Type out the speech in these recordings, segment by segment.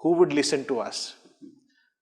who would listen to us।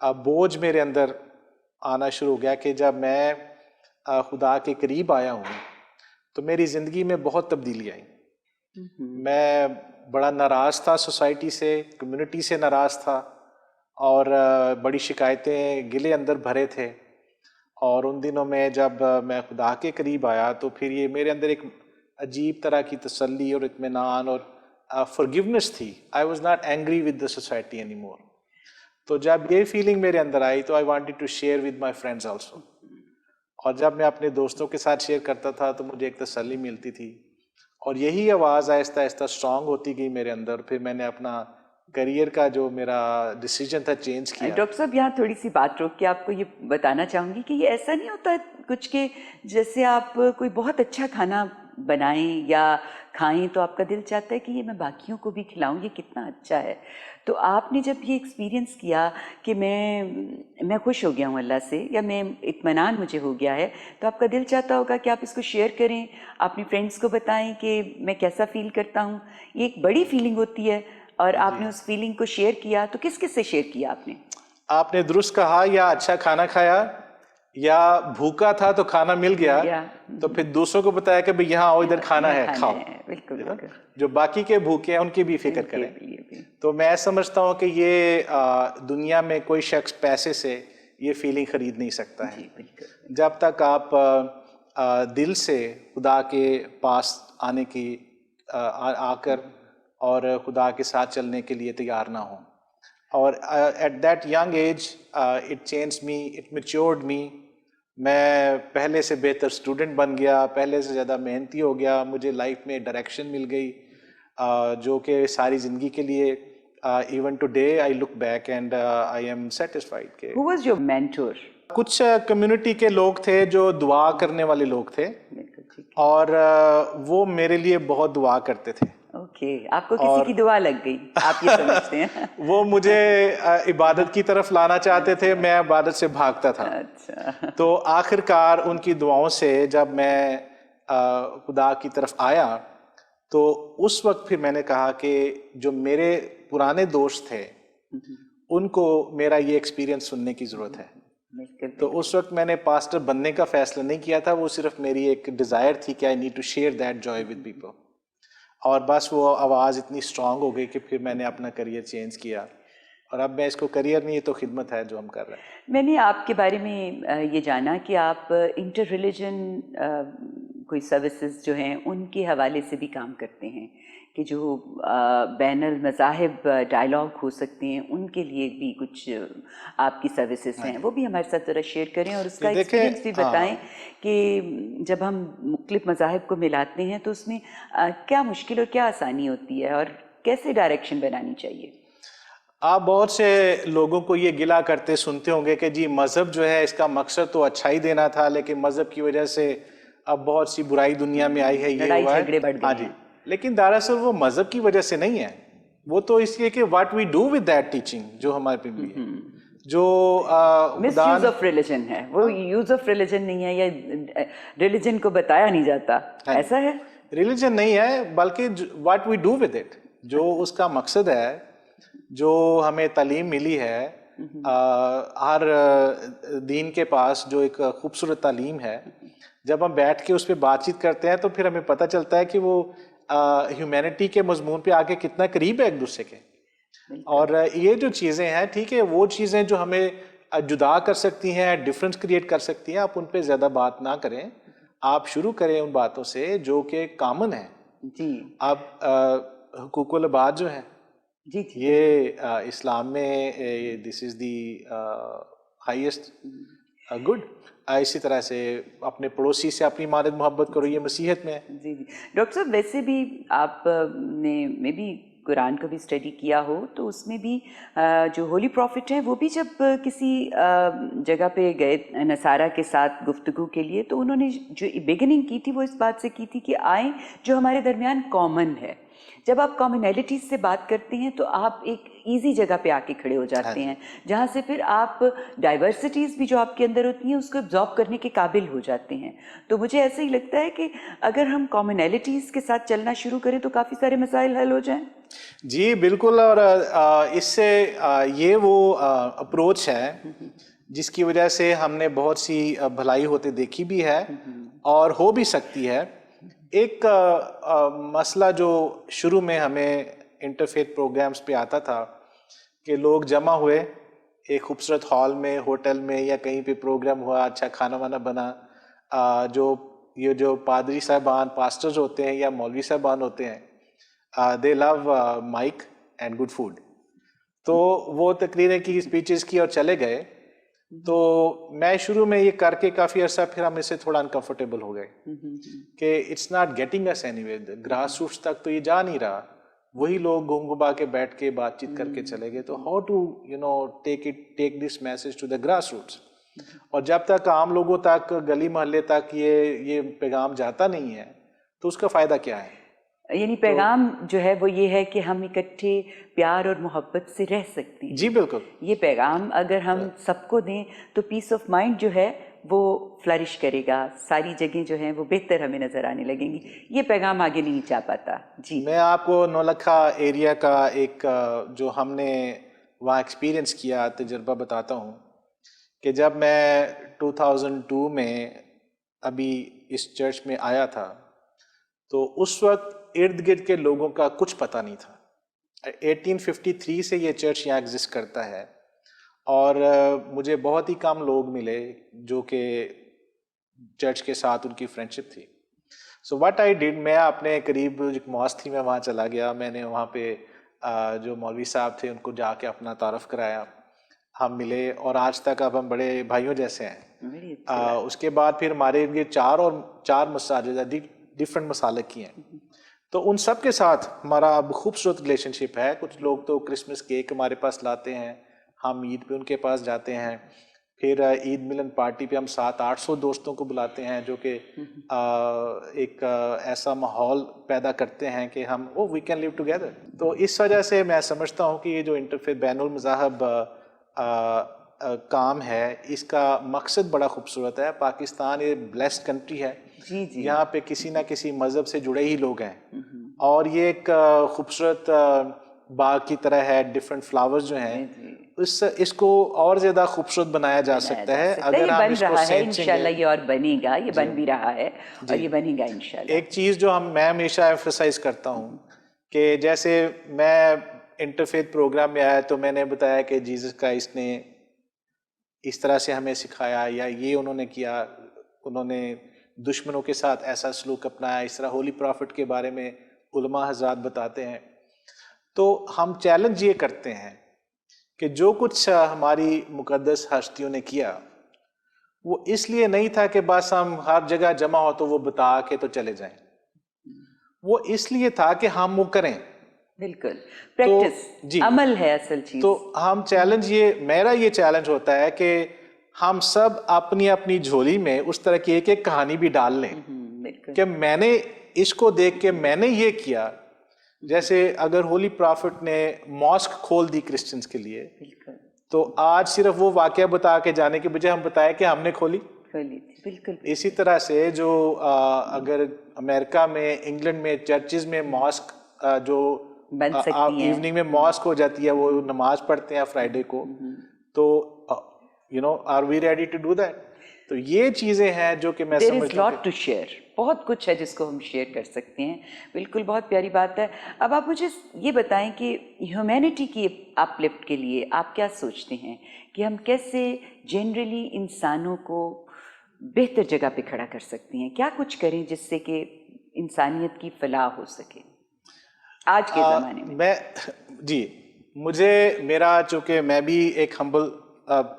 بوجھ میرے اندر آنا شروع ہو گیا کہ جب میں خدا کے قریب آیا ہوں تو میری زندگی میں بہت تبدیلی آئی. میں بڑا ناراض تھا سوسائٹی سے, کمیونٹی سے ناراض تھا, اور بڑی شکایتیں گلے اندر بھرے تھے. اور ان دنوں میں جب میں خدا کے قریب آیا تو پھر یہ میرے اندر ایک عجیب طرح کی تسلی اور اطمینان اور forgiveness تھی. I was not angry with the society anymore. تو جب یہ فیلنگ میرے اندر آئی تو I wanted to share with my friends also. اور جب میں اپنے دوستوں کے ساتھ شیئر کرتا تھا تو مجھے ایک تسلی ملتی تھی, اور یہی آواز آہستہ آہستہ اسٹرانگ ہوتی گئی میرے اندر. پھر میں نے اپنا کریئر کا جو میرا ڈیسیجن تھا چینج کیا. ڈاکٹر صاحب یہاں تھوڑی سی بات روک کے آپ کو یہ بتانا چاہوں گی کہ یہ ایسا نہیں ہوتا کچھ کہ جیسے آپ کوئی بہت اچھا کھانا بنائیں یا کھائیں تو آپ کا دل چاہتا ہے کہ یہ میں باقیوں کو بھی کھلاؤں, یہ کتنا اچھا ہے. تو آپ نے جب یہ ایکسپیرینس کیا کہ میں خوش ہو گیا ہوں اللہ سے, یا میں اطمینان مجھے ہو گیا ہے, تو آپ کا دل چاہتا ہوگا کہ آپ اس کو شیئر کریں, اپنی فرینڈس کو بتائیں کہ میں کیسا فیل کرتا ہوں. یہ ایک بڑی فیلنگ ہوتی ہے, اور آپ نے اس فیلنگ کو شیئر کیا تو کس کس سے شیئر کیا آپ نے؟ آپ نے درست کہا, یا اچھا کھانا کھایا یا بھوکا تھا تو کھانا مل گیا تو پھر دوسروں کو بتایا کہ بھئی یہاں آؤ, ادھر کھانا ہے, کھاؤ. بالکل. جو باقی کے بھوکے ہیں ان کی بھی فکر کریں. تو میں سمجھتا ہوں کہ یہ دنیا میں کوئی شخص پیسے سے یہ فیلنگ خرید نہیں سکتا ہے. جب تک آپ دل سے خدا کے پاس آنے کی آ کر اور خدا کے ساتھ چلنے کے لیے تیار نہ ہوں. اور at that young age it changed me, it matured me. میں پہلے سے بہتر اسٹوڈنٹ بن گیا, پہلے سے زیادہ محنتی ہو گیا, مجھے لائف میں ڈائریکشن مل گئی جو کہ ساری زندگی کے لیے even today I look back and I am satisfied. Who was your mentor? کچھ کمیونٹی کے لوگ تھے جو دعا کرنے والے لوگ تھے, اور وہ میرے لیے بہت دعا کرتے تھے. اوکے, آپ کو کسی کی دعا لگ گئی, آپ یہ سمجھتے ہیں؟ وہ مجھے عبادت کی طرف لانا چاہتے تھے, میں عبادت سے بھاگتا تھا. اچھا. تو آخر کار ان کی دعاؤں سے جب میں خدا کی طرف آیا تو اس وقت پھر میں نے کہا کہ جو میرے پرانے دوست تھے ان کو میرا یہ ایکسپیرینس سننے کی ضرورت ہے. تو اس وقت میں نے پاسٹر بننے کا فیصلہ نہیں کیا تھا, وہ صرف میری ایک ڈیزائر تھی کہ I need to share that joy with people. اور بس وہ آواز اتنی اسٹرانگ ہو گئی کہ پھر میں نے اپنا کریئر چینج کیا, اور اب میں اس کو کریئر نہیں, یہ تو خدمت ہے جو ہم کر رہے ہیں. میں نے آپ کے بارے میں یہ جانا کہ آپ انٹر ریلیجن کوئی سروسز جو ہیں ان کے حوالے سے بھی کام کرتے ہیں, کہ جو بین المذاہب ڈائلاگ ہو سکتے ہیں ان کے لیے بھی کچھ آپ کی سروسز ہیں, وہ بھی ہمارے ساتھ ذرا شیئر کریں, اور اس کا ایکسپیرینس بھی بتائیں کہ جب ہم مختلف مذاہب کو ملاتے ہیں تو اس میں کیا مشکل اور کیا آسانی ہوتی ہے, اور کیسے ڈائریکشن بنانی چاہیے. آپ بہت سے لوگوں کو یہ گلا کرتے سنتے ہوں گے کہ جی مذہب جو ہے اس کا مقصد تو اچھائی دینا تھا, لیکن مذہب کی وجہ سے اب بہت سی برائی دنیا میں آئی ہے, یہ ہوا ہے. ہاں جی, لیکن دراصل وہ مذہب کی وجہ سے نہیں ہے, وہ تو اس لیے کہ what we do with that teaching جو ہمارے پہ بھی ہے, جو مس یوز آف ریلیجن ہے, وہ یوز آف ریلیجن نہیں ہے, یا ریلیجن کو بتایا نہیں جاتا, ایسا ہے. ریلیجن نہیں ہے بلکہ what we do with it, جو اس کا مقصد ہے, جو ہمیں تعلیم ملی ہے. ہر دین کے پاس جو ایک خوبصورت تعلیم ہے, جب ہم بیٹھ کے اس پہ بات چیت کرتے ہیں تو پھر ہمیں پتہ چلتا ہے کہ وہ ہیومینٹی کے مضمون پہ آگے کتنا قریب ہے ایک دوسرے کے. اور یہ جو چیزیں ہیں, ٹھیک ہے, وہ چیزیں جو ہمیں جدا کر سکتی ہیں, ڈفرینس کریٹ کر سکتی ہیں, آپ ان پہ زیادہ بات نہ کریں, آپ شروع کریں ان باتوں سے جو کہ کامن ہیں. جی, آپ حقوق العباد جو ہیں, جی یہ اسلام میں دس از دی ہائیسٹ گڈ. اسی طرح سے اپنے پڑوسی سے اپنی مادت محبت کرو, یہ مسیحت میں ہے. جی جی. ڈاکٹر صاحب ویسے بھی آپ نے میں بھی قرآن کو بھی اسٹڈی کیا ہو, تو اس میں بھی جو ہولی پروفٹ ہیں وہ بھی جب کسی جگہ پہ گئے نصارہ کے ساتھ گفتگو کے لیے, تو انہوں نے جو بگننگ کی تھی وہ اس بات سے کی تھی کہ آئیں جو ہمارے درمیان کامن ہے, جب آپ کامنالٹیز سے بات کرتے ہیں تو آپ ایک ایزی جگہ پہ آ کے کھڑے ہو جاتے ہیں جہاں سے پھر آپ ڈائیورسٹیز بھی جو آپ کے اندر ہوتی ہیں اس کو ابزارب کرنے کے قابل ہو جاتے ہیں. تو مجھے ایسے ہی لگتا ہے کہ اگر ہم کامنالٹیز کے ساتھ چلنا شروع کریں تو کافی سارے مسائل حل ہو جائیں. جی بالکل. اور اس سے یہ وہ اپروچ ہے جس کی وجہ سے ہم نے بہت سی بھلائی ہوتے دیکھی بھی ہے اور ہو بھی سکتی ہے. ایک مسئلہ جو شروع میں ہمیں انٹرفیتھ پروگرامز پہ آتا تھا کہ لوگ جمع ہوئے ایک خوبصورت ہال میں، ہوٹل میں یا کہیں پہ پروگرام ہوا، اچھا کھانا وانا بنا، جو پادری صاحبان پاسٹرز ہوتے ہیں یا مولوی صاحبان ہوتے ہیں they love mic and good food. تو وہ تقریریں کی، اسپیچز کی اور چلے گئے. تو میں شروع میں یہ کر کے کافی عرصہ پھر ہم اس سے تھوڑا انکمفرٹیبل ہو گئے کہ it's not getting us anyway. Grass roots تک تو یہ جا نہیں رہا. وہی لوگ گھوم گھما کے بیٹھ کے بات چیت کر کے چلے گئے. تو how to take this message to the grass roots. اور جب تک عام لوگوں تک، گلی محلے تک یہ پیغام جاتا نہیں ہے تو اس کا فائدہ کیا ہے؟ یعنی پیغام جو ہے وہ یہ ہے کہ ہم اکٹھے پیار اور محبت سے رہ سکتے ہیں. جی بالکل. یہ پیغام اگر ہم سب کو دیں تو پیس آف مائنڈ جو ہے وہ فلرش کرے گا. ساری جگہیں جو ہیں وہ بہتر ہمیں نظر آنے لگیں گی. یہ پیغام آگے نہیں جا پاتا. جی میں آپ کو نولکھا ایریا کا ایک جو ہم نے وہاں ایکسپیرئنس کیا تجربہ بتاتا ہوں کہ جب میں 2002 میں ابھی اس چرچ میں آیا تھا تو اس وقت ارد گرد کے لوگوں کا کچھ پتہ نہیں تھا. 1853 سے یہ چرچ یہاں ایگزسٹ کرتا ہے اور مجھے بہت ہی کم لوگ ملے جو کہ چرچ کے ساتھ ان کی فرینڈشپ تھی. سو واٹ آئی ڈیڈ، میں اپنے قریب ایک ماسک تھی میں وہاں چلا گیا. میں نے وہاں پہ جو مولوی صاحب تھے ان کو جا کے اپنا تعارف کرایا. ہم ملے اور آج تک اب ہم بڑے بھائیوں جیسے ہیں. اس کے بعد پھر ہمارے یہ چار مساجد ڈفرینٹ مسالک کی ہیں. تو ان سب کے ساتھ ہمارا اب خوبصورت ریلیشن شپ ہے. کچھ لوگ تو کرسمس کیک ہمارے پاس لاتے ہیں، ہم عید پہ ان کے پاس جاتے ہیں. پھر عید ملن پارٹی پہ ہم 700-800 دوستوں کو بلاتے ہیں جو کہ ایک ایسا ماحول پیدا کرتے ہیں کہ ہم وی کین لیو ٹوگیدر. تو اس وجہ سے میں سمجھتا ہوں کہ یہ جو انٹرفیتھ بین المذاہب کام ہے اس کا مقصد بڑا خوبصورت ہے. پاکستان ایک بلیسڈ کنٹری ہے. جی جی یہاں پہ کسی نہ کسی مذہب سے جڑے ہی لوگ ہیں اور یہ ایک خوبصورت باغ کی طرح ہے. ڈفرینٹ فلاورز جو ہیں اس کو اور زیادہ خوبصورت بنایا جا سکتا ہے اگر یہ ہم بن اس کو رہا ہے. سینچیں انشاءاللہ گے. یہ اور بنے گا. یہ بن بھی رہا ہے اور یہ بنے گا انشاءاللہ. ایک چیز جو میں ہمیشہ ایمفسائز کرتا ہوں کہ جیسے میں انٹرفیتھ پروگرام میں آیا تو میں نے بتایا کہ جیزس کرائسٹ نے اس طرح سے ہمیں سکھایا یا یہ انہوں نے کیا، انہوں نے دشمنوں کے ساتھ ایسا سلوک اپنایا. اس طرح ہولی پرافٹ کے بارے میں علماء حضرات بتاتے ہیں. تو ہم چیلنج یہ کرتے ہیں کہ جو کچھ ہماری مقدس ہستیوں نے کیا وہ اس لیے نہیں تھا کہ بس ہم ہر جگہ جمع ہو تو وہ بتا کے تو چلے جائیں. وہ اس لیے تھا کہ ہم وہ کریں. بالکل پریکٹس عمل ہے اصل چیز. تو ہم چیلنج میرا یہ چیلنج ہوتا ہے کہ ہم سب اپنی اپنی جھولی میں اس طرح کی ایک کہانی بھی ڈال لیں کہ میں نے اس کو دیکھ کے میں نے یہ کیا. جیسے اگر ہولی پرافٹ نے ماسک کھول دی کرسچنز کے لیے تو آج صرف وہ واقعہ بتا کے جانے کے بجائے ہم بتائیں کہ ہم نے کھولی. بالکل اسی طرح سے جو اگر امریکہ میں، انگلینڈ میں چرچز میں ماسک جو ایوننگ میں ماسک ہو جاتی ہے وہ نماز پڑھتے ہیں فرائیڈے کو، تو are we ready to do that? تو یہ چیزیں ہیں جو کہ میں سمجھتا ہوں لاٹ ٹو شیئر. بہت کچھ ہے جس کو ہم شیئر کر سکتے ہیں. بالکل بہت پیاری بات ہے. اب آپ مجھے یہ بتائیں کہ ہیومینٹی کی اپ لفٹ کے لیے آپ کیا سوچتے ہیں کہ ہم کیسے جنرلی انسانوں کو بہتر جگہ پہ کھڑا کر سکتے ہیں؟ کیا کچھ کریں جس سے کہ انسانیت کی فلاح ہو سکے آج کے زمانے میں؟ میرا چونکہ میں بھی ایک ہمبل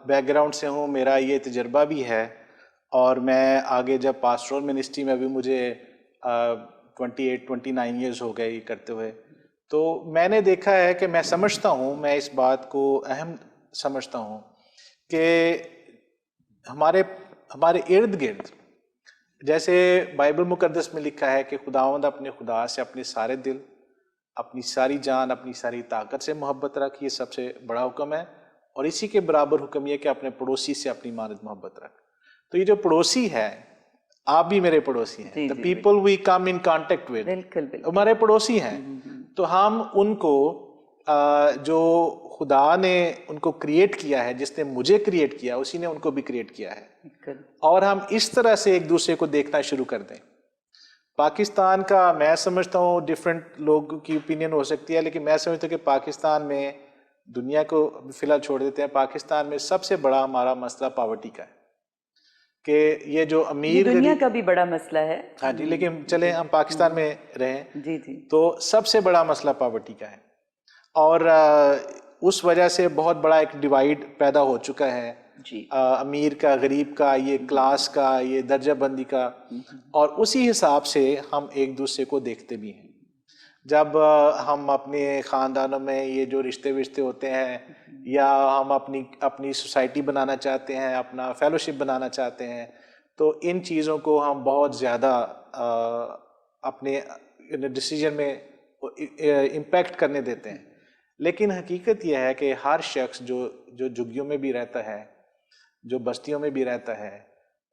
بیک گراؤنڈ سے ہوں، میرا یہ تجربہ بھی ہے اور میں آگے جب پاسٹورل منسٹری میں بھی مجھے 28-29 ایئرز ہو گئے یہ کرتے ہوئے، تو میں نے دیکھا ہے کہ میں سمجھتا ہوں، میں اس بات کو اہم سمجھتا ہوں کہ ہمارے ارد گرد جیسے بائبل مقدس میں لکھا ہے کہ خداوند اپنے خدا سے اپنے سارے دل، اپنی ساری جان اپنی ساری طاقت سے محبت رکھ، یہ سب سے بڑا حکم ہے. اور اسی کے برابر حکم یہ کہ اپنے پڑوسی سے اپنی مانند محبت رکھ. تو یہ جو پڑوسی ہے، آپ بھی میرے پڑوسی ہیں. the people we come in contact with بالکل بالکل ہمارے پڑوسی ہیں. تو ہم ان کو جو خدا نے ان کو کریٹ کیا ہے، جس نے مجھے کریٹ کیا اسی نے ان کو بھی کریٹ کیا ہے. اور ہم اس طرح سے ایک دوسرے کو دیکھنا شروع کر دیں. پاکستان کا میں سمجھتا ہوں ڈفرینٹ لوگوں کی اوپینین ہو سکتی ہے، لیکن میں سمجھتا ہوں کہ پاکستان میں، دنیا کو فی الحال چھوڑ دیتے ہیں، پاکستان میں سب سے بڑا ہمارا مسئلہ پاورٹی کا ہے. کہ یہ جو امیر دنیا کا بھی بڑا مسئلہ ہے. ہاں جی، لیکن چلیں ہم پاکستان میں رہیں. جی جی. تو سب سے بڑا مسئلہ پاورٹی کا ہے. اور اس وجہ سے بہت بڑا ایک ڈیوائڈ پیدا ہو چکا ہے. امیر کا، غریب کا، یہ کلاس کا، یہ درجہ بندی کا. اور اسی حساب سے ہم ایک دوسرے کو دیکھتے بھی ہیں. جب ہم اپنے خاندانوں میں یہ جو رشتے وشتے ہوتے ہیں، یا ہم اپنی سوسائٹی بنانا چاہتے ہیں، اپنا فیلوشپ بنانا چاہتے ہیں، تو ان چیزوں کو ہم بہت زیادہ اپنے ڈیسیجن میں امپیکٹ کرنے دیتے ہیں. لیکن حقیقت یہ ہے کہ ہر شخص جو جھگیوں میں بھی رہتا ہے، جو بستیوں میں بھی رہتا ہے،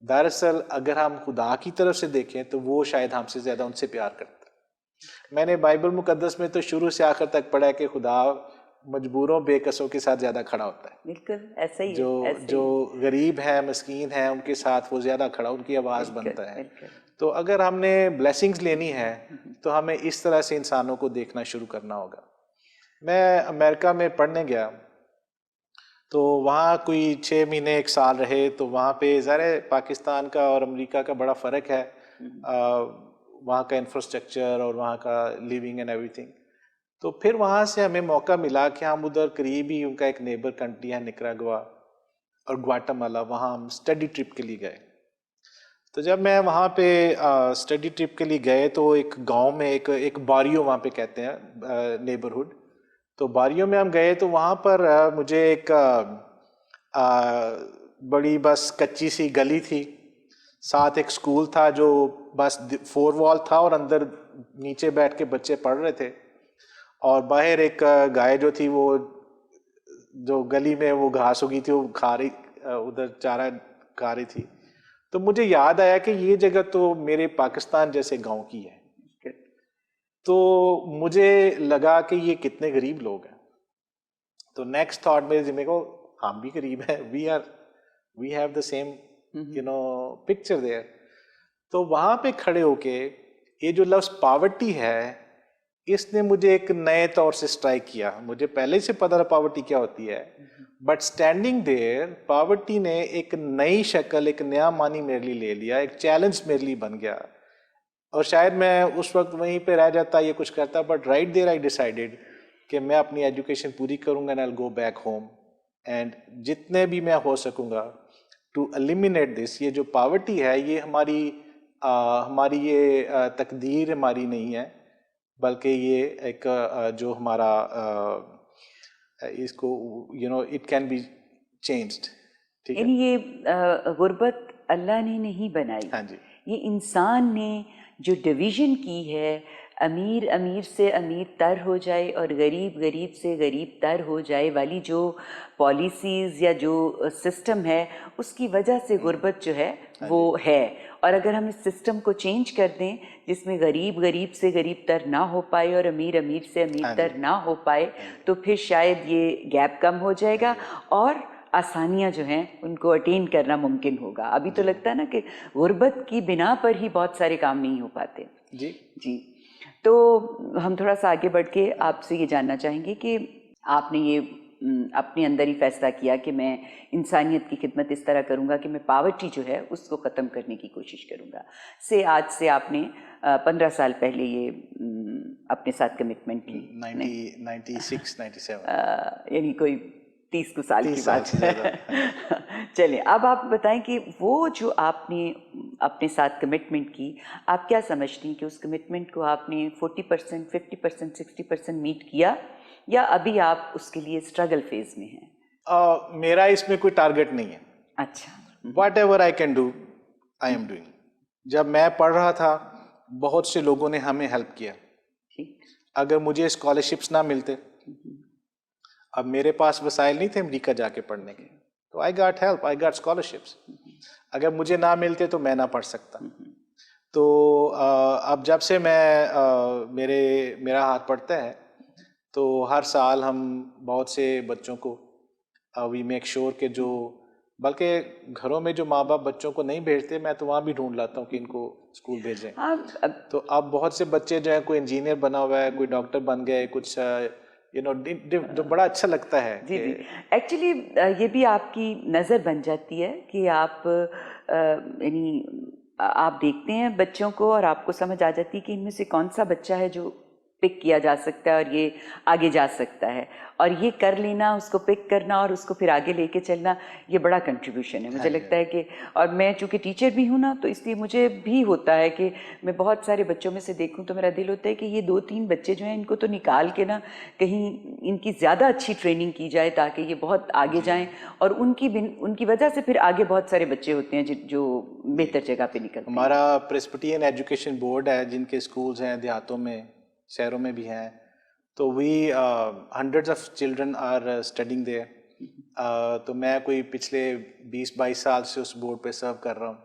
دراصل اگر ہم خدا کی طرف سے دیکھیں تو وہ شاید ہم سے زیادہ ان سے پیار کرتا ہے. میں نے بائبل مقدس میں تو شروع سے آخر تک پڑھا ہے کہ خدا مجبوروں بے کسوں کے ساتھ زیادہ کھڑا ہوتا ہے. بالکل ایسا ہی ہے. جو غریب ہیں، مسکین ہیں، ان کے ساتھ وہ زیادہ کھڑا، ان کی آواز بنتا ہے. تو اگر ہم نے بلیسنگز لینی ہے تو ہمیں اس طرح سے انسانوں کو دیکھنا شروع کرنا ہوگا. میں امریکہ میں پڑھنے گیا تو وہاں کوئی 6 مہینے 1 سال رہے. تو وہاں پہ ظاہر پاکستان کا اور امریکہ کا بڑا فرق ہے، وہاں کا انفراسٹرکچر اور وہاں کا لیونگ اینڈ ایوری تھنگ. تو پھر وہاں سے ہمیں موقع ملا کہ ہم ادھر قریب ہی ان کا ایک نیبر کنٹری ہے نکراگوا اور گواٹامالا، وہاں ہم اسٹڈی ٹرپ کے لیے گئے. تو جب میں وہاں پہ اسٹڈی ٹرپ کے لیے گئے تو ایک گاؤں میں ایک باریو وہاں پہ کہتے ہیں نیبرہڈ. تو باریوں میں ہم گئے تو وہاں پر مجھے ایک بڑی بس کچی سی گلی تھی، ساتھ ایک سکول تھا جو بس 4 وال تھا اور اندر نیچے بیٹھ کے بچے پڑھ رہے تھے. اور باہر ایک گائے جو تھی، وہ جو گلی میں وہ گھاس اگی تھی وہ کھا رہی، ادھر چارہ کھا رہی تھی. تو مجھے یاد آیا کہ یہ جگہ تو میرے پاکستان جیسے گاؤں کی ہے. تو مجھے لگا کہ یہ کتنے غریب لوگ ہیں. تو نیکسٹ تھاٹ میرے ذمہ کو، ہم بھی غریب ہیں، we have the same picture there. تو وہاں پہ کھڑے ہو کے یہ جو لفظ پاورٹی ہے، اس نے مجھے ایک نئے طور سے اسٹرائک کیا. مجھے پہلے سے پتہ تھا پاورٹی کیا ہوتی ہے، بٹ اسٹینڈنگ دیر پاورٹی نے ایک نئی شکل، ایک نیا معنی میرے لیے لے لیا، ایک چیلنج میرے لیے بن گیا. اور شاید میں اس وقت وہیں پہ رہ جاتا، یہ کچھ کرتا، but right there I decided کہ میں اپنی ایجوکیشن پوری کروں گا، and I will go back home, اینڈ جتنے بھی میں ہو سکوں گا ٹو ایلیمینیٹ دس. یہ جو پاورٹی ہے، یہ ہماری یہ تقدیر ہماری نہیں ہے، بلکہ یہ ایک جو ہمارا اس کو اٹ کین بی چینجڈ. ٹھیک ہے، یعنی یہ غربت اللہ نے نہیں بنائی. ہاں جی، یہ انسان نے جو ڈویژن کی ہے، امیر امیر سے امیر تر ہو جائے اور غریب غریب سے غریب تر ہو جائے والی جو پالیسیز یا جو سسٹم ہے، اس کی وجہ سے غربت جو ہے وہ ہے. اور اگر ہم اس سسٹم کو چینج کر دیں جس میں غریب غریب سے غریب تر نہ ہو پائے اور امیر امیر سے امیر تر نہ ہو پائے، تو پھر شاید یہ گیپ کم ہو جائے گا اور آسانیاں جو ہیں ان کو اٹین کرنا ممکن ہوگا. ابھی تو لگتا ہے نا کہ غربت کی بنا پر ہی بہت سارے کام نہیں ہو پاتے. جی. تو ہم تھوڑا سا آگے بڑھ کے آپ سے یہ جاننا چاہیں گے کہ آپ نے یہ اپنے اندر ہی فیصلہ کیا کہ میں انسانیت کی خدمت اس طرح کروں گا کہ میں پاورٹی جو ہے اس کو ختم کرنے کی کوشش کروں گا. آج سے آپ نے 15 سال پہلے یہ اپنے ساتھ کمٹمنٹ کی. 96-97 یعنی کوئی 30 سال کی بات ہے. چلیں اب آپ بتائیں کہ وہ جو آپ نے اپنے ساتھ کمٹمنٹ کی، آپ کیا سمجھتی ہیں کہ اس کمٹمنٹ کو آپ نے 40%، 50%، 60% میٹ کیا، یا ابھی آپ اس کے لیے اسٹرگل فیز میں ہیں؟ میرا اس میں کوئی ٹارگٹ نہیں ہے. اچھا. What ever I can do I am doing. جب میں پڑھ رہا تھا بہت سے لوگوں نے ہمیں ہیلپ کیا. اگر مجھے اسکالرشپس نہ ملتے, اب میرے پاس وسائل نہیں تھے امریکہ جا کے پڑھنے کے, تو I got help, I got scholarships. اگر مجھے نہ ملتے تو میں نہ پڑھ سکتا. تو اب جب سے میرا ہاتھ پڑتا ہے تو ہر سال ہم بہت سے بچوں کو وی میک شور کہ جو, بلکہ گھروں میں جو ماں باپ بچوں کو نہیں بھیجتے, میں تو وہاں بھی ڈھونڈ لاتا ہوں کہ ان کو اسکول بھیجیں. تو اب بہت سے بچے جو ہیں, کوئی انجینئر بنا ہوا ہے, کوئی ڈاکٹر بن گئے, کچھ جو بڑا اچھا لگتا ہے. جی جی, ایکچولی یہ بھی آپ کی نظر بن جاتی ہے کہ آپ یعنی آپ دیکھتے ہیں بچوں کو اور آپ کو سمجھ آ جاتی ہے کہ ان میں سے کون سا بچہ ہے جو پک کیا جا سکتا ہے اور یہ آگے جا سکتا ہے, اور یہ کر لینا, اس کو پک کرنا اور اس کو پھر آگے لے کے چلنا, یہ بڑا کنٹریبیوشن ہے. مجھے لگتا ہے کہ, اور میں چونکہ ٹیچر بھی ہوں نا, تو اس لیے مجھے بھی ہوتا ہے کہ میں بہت سارے بچوں میں سے دیکھوں تو میرا دل ہوتا ہے کہ یہ 2-3 بچے جو ہیں ان کو تو نکال کے نا کہیں ان کی زیادہ اچھی ٹریننگ کی جائے تاکہ یہ بہت آگے جائیں, اور ان کی وجہ سے پھر آگے بہت سارے بچے ہوتے ہیں جو بہتر جگہ پہ نکلتے ہیں. ہمارا پریسبٹین ایجوکیشن بورڈ ہے, جن کے اسکولز ہیں دیہاتوں میں, شہروں میں بھی ہیں, تو we hundreds of children are studying there. تو میں کوئی پچھلے 20-22 سال سے اس بورڈ پہ سرو کر رہا ہوں.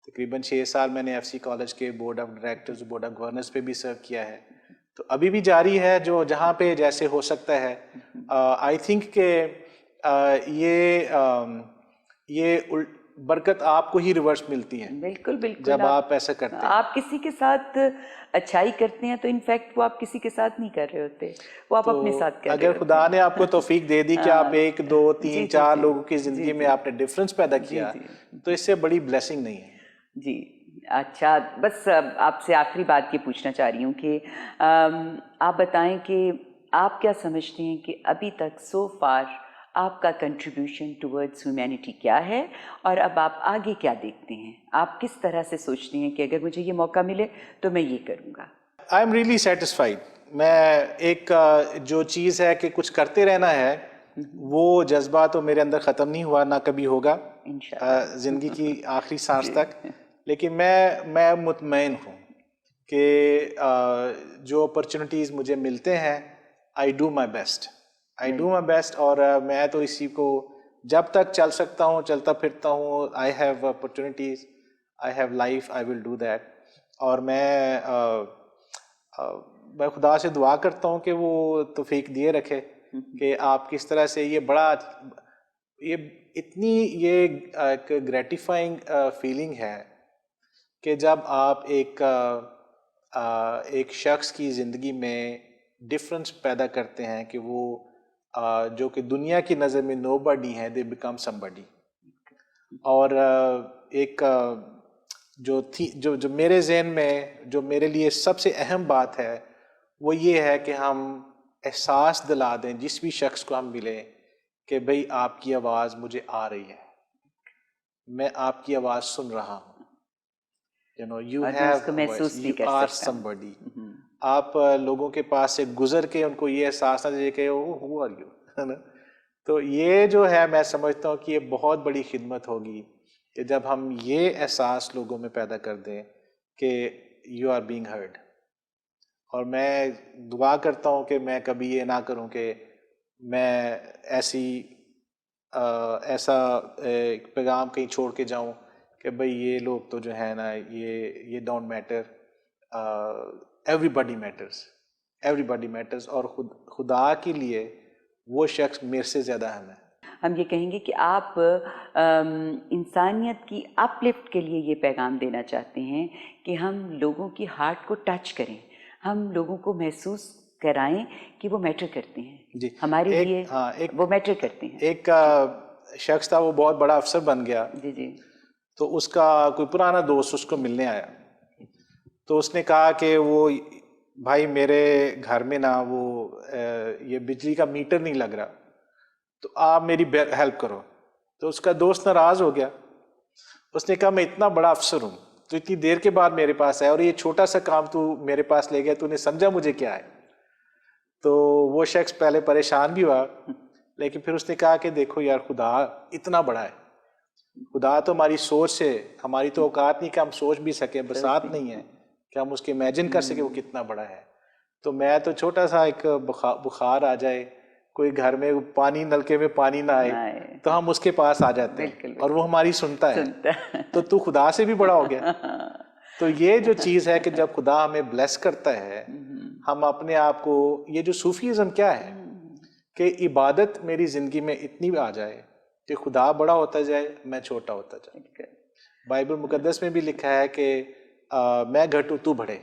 تقریباً 6 سال میں نے FC کالج کے board of directors, board of governors پہ بھی سرو کیا ہے. تو ابھی بھی جاری ہے, جو جہاں پہ جیسے ہو سکتا ہے. آئی تھنک کہ یہ برکت آپ کو ہی ریورس ملتی ہے. بالکل بالکل, جب آپ ایسا کرتے ہیں, آپ کسی کے ساتھ اچھائی کرتے ہیں تو انفیکٹ وہ آپ کسی کے ساتھ نہیں کر رہے ہوتے, وہ آپ اپنے ساتھ کر رہے ہوتے ہیں. اگر خدا نے آپ کو توفیق دے دی کہ آپ 1, 2, 3, 4 لوگوں کی زندگی میں آپ نے ڈفرینس پیدا کیا, تو اس سے بڑی بلیسنگ نہیں ہے. جی اچھا, بس آپ سے آخری بات یہ پوچھنا چاہ رہی ہوں کہ آپ بتائیں کہ آپ کیا سمجھتے ہیں کہ ابھی تک سو فار آپ کا کنٹریبیوشن ٹورڈز ہیومینٹی کیا ہے, اور اب آپ آگے کیا دیکھتے ہیں, آپ کس طرح سے سوچتے ہیں کہ اگر مجھے یہ موقع ملے تو میں یہ کروں گا. I am really satisfied. میں ایک جو چیز ہے کہ کچھ کرتے رہنا ہے, وہ جذبہ تو میرے اندر ختم نہیں ہوا, نہ کبھی ہوگا زندگی کی آخری سانس تک. لیکن میں مطمئن ہوں کہ جو اپرچونیٹیز مجھے ملتے ہیں, آئی ڈو مائی بیسٹ. اور میں تو اسی کو جب تک چل سکتا ہوں, چلتا پھرتا ہوں, I have opportunities, I have life, I will do that. اور میں خدا سے دعا کرتا ہوں کہ وہ توفیق دیے رکھے کہ آپ کس طرح سے یہ اتنی ایک گریٹیفائنگ فیلنگ ہے کہ جب آپ ایک شخص کی زندگی میں ڈفرینس پیدا کرتے ہیں کہ وہ جو کہ دنیا کی نظر میں نو بڈی ہیں, دے بیکم سم بڈی. اور ایک جو میرے ذہن میں جو میرے لیے سب سے اہم بات ہے وہ یہ ہے کہ ہم احساس دلا دیں جس بھی شخص کو ہم ملیں کہ بھئی آپ کی آواز مجھے آ رہی ہے, میں آپ کی آواز سن رہا ہوں. You have a voice, you are somebody. آپ لوگوں کے پاس سے گزر کے ان کو یہ احساس نہ دے کہ who are you. تو یہ جو ہے میں سمجھتا ہوں کہ یہ بہت بڑی خدمت ہوگی کہ جب ہم یہ احساس لوگوں میں پیدا کر دیں کہ you are being heard. اور میں دعا کرتا ہوں کہ میں کبھی یہ نہ کروں کہ میں ایسا ایک پیغام کہیں چھوڑ کے جاؤں کہ بھئی یہ لوگ تو جو ہے نا یہ don't matter, everybody matters. اور خدا کے لیے وہ شخص میرے سے زیادہ اہم ہے. ہم یہ کہیں گے کہ آپ انسانیت کی اپ لفٹ کے لیے یہ پیغام دینا چاہتے ہیں کہ ہم لوگوں کی ہارٹ کو ٹچ کریں, ہم لوگوں کو محسوس کرائیں کہ وہ میٹر کرتے ہیں, جی ہمارے لیے وہ میٹر کرتے ہیں. ایک شخص تھا, وہ بہت بڑا افسر بن گیا. جی جی. تو اس کا کوئی پرانا دوست اس کو ملنے آیا, تو اس نے کہا کہ وہ بھائی میرے گھر میں نا وہ یہ بجلی کا میٹر نہیں لگ رہا, تو آپ میری ہیلپ کرو. تو اس کا دوست ناراض ہو گیا. اس نے کہا میں اتنا بڑا افسر ہوں, تو اتنی دیر کے بعد میرے پاس آیا, اور یہ چھوٹا سا کام تو میرے پاس لے گیا, تو نے سمجھا مجھے کیا ہے. تو وہ شخص پہلے پریشان بھی ہوا, لیکن پھر اس نے کہا کہ دیکھو یار, خدا اتنا بڑا ہے, خدا تو ہماری سوچ سے, ہماری تو اوقات نہیں کہ ہم سوچ بھی سکیں, بسات نہیں ہے کہ ہم اس کے امیجن کر سکیں وہ کتنا بڑا ہے. تو میں تو چھوٹا سا ایک بخار آ جائے, کوئی گھر میں پانی نلکے میں پانی نہ آئے تو ہم اس کے پاس آ جاتے ہیں اور وہ ہماری سنتا ہے, تو خدا سے بھی بڑا ہو گیا. تو یہ جو چیز ہے کہ جب خدا ہمیں بلیس کرتا ہے, ہم اپنے آپ کو, یہ جو صوفیزم کیا ہے کہ عبادت میری زندگی میں اتنی آ جائے کہ خدا بڑا ہوتا جائے, میں چھوٹا ہوتا جاؤں. بائبل مقدس میں بھی لکھا ہے کہ میں گھٹوں تو بڑھے.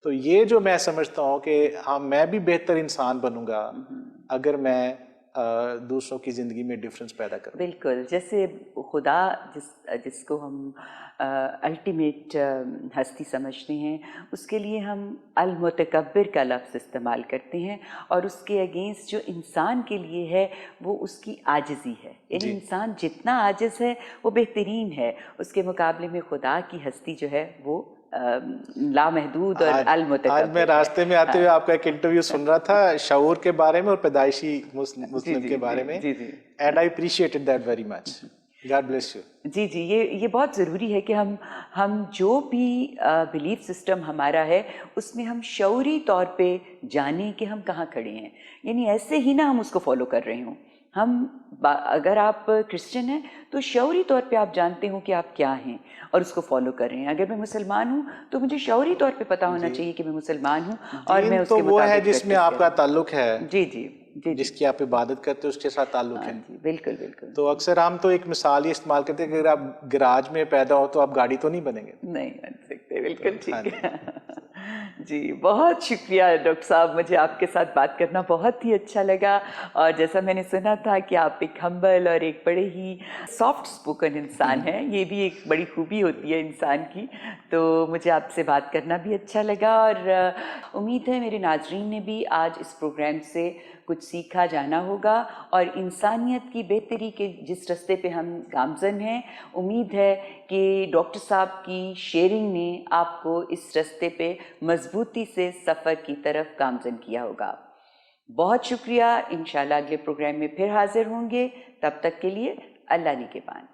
تو یہ جو میں سمجھتا ہوں کہ ہاں میں بھی بہتر انسان بنوں گا اگر میں دوسروں کی زندگی میں ڈفرینس پیدا کروں. بالکل, جیسے خدا جس کو ہم الٹیمیٹ ہستی سمجھتے ہیں, اس کے لیے ہم المتکبر کا لفظ استعمال کرتے ہیں, اور اس کے اگینسٹ جو انسان کے لیے ہے وہ اس کی عاجزی ہے. یعنی انسان جتنا عاجز ہے وہ بہترین ہے, اس کے مقابلے میں خدا کی ہستی جو ہے وہ لامحدود اور المتکبر. آج میں راستے میں آتے ہوئے آپ کا ایک انٹرویو سن رہا تھا شعور کے بارے میں اور پیدائشی مسلم کے بارے میں, and I appreciated that very much. God bless you. جی یہ بہت ضروری ہے کہ ہم جو بھی بلیف سسٹم ہمارا ہے اس میں ہم شعوری طور پہ جانیں کہ ہم کہاں کھڑے ہیں. یعنی ایسے ہی نہ ہم اس کو فالو کر رہے ہوں. ہم اگر آپ کرسچن ہیں تو شعوری طور پہ آپ جانتے ہوں کہ آپ کیا ہیں اور اس کو فالو کر رہے ہیں. اگر میں مسلمان ہوں تو مجھے شعوری طور پہ پتہ ہونا چاہیے کہ میں مسلمان ہوں اور میں اس کے وہ ہے جس میں آپ کا تعلق ہے. جی جس کی آپ عبادت کرتے ہو اس کے ساتھ تعلق ہے. جی بالکل. تو اکثر ہم تو ایک مثال ہی استعمال کرتے ہیں کہ اگر آپ گراج میں پیدا ہو تو آپ گاڑی تو نہیں بنیں گے. نہیں بن سکتے, بالکل ٹھیک ہے. جی بہت شکریہ ڈاکٹر صاحب, مجھے آپ کے ساتھ بات کرنا بہت ہی اچھا لگا. اور جیسا میں نے سنا تھا کہ آپ ایک ہمبل اور ایک بڑے ہی سافٹ اسپوکن انسان ہیں, یہ بھی ایک بڑی خوبی ہوتی ہے انسان کی. تو مجھے آپ سے بات کرنا بھی اچھا لگا, اور امید ہے میرے ناظرین نے بھی آج اس پروگرام سے کچھ سیکھا جانا ہوگا, اور انسانیت کی بہتری کے جس راستے پہ ہم گامزن ہیں, امید ہے کہ ڈاکٹر صاحب کی شیئرنگ نے آپ کو اس راستے پہ مضبوطی سے سفر کی طرف گامزن کیا ہوگا. بہت شکریہ. انشاءاللہ اگلے پروگرام میں پھر حاضر ہوں گے. تب تک کے لیے اللہ نگہبان.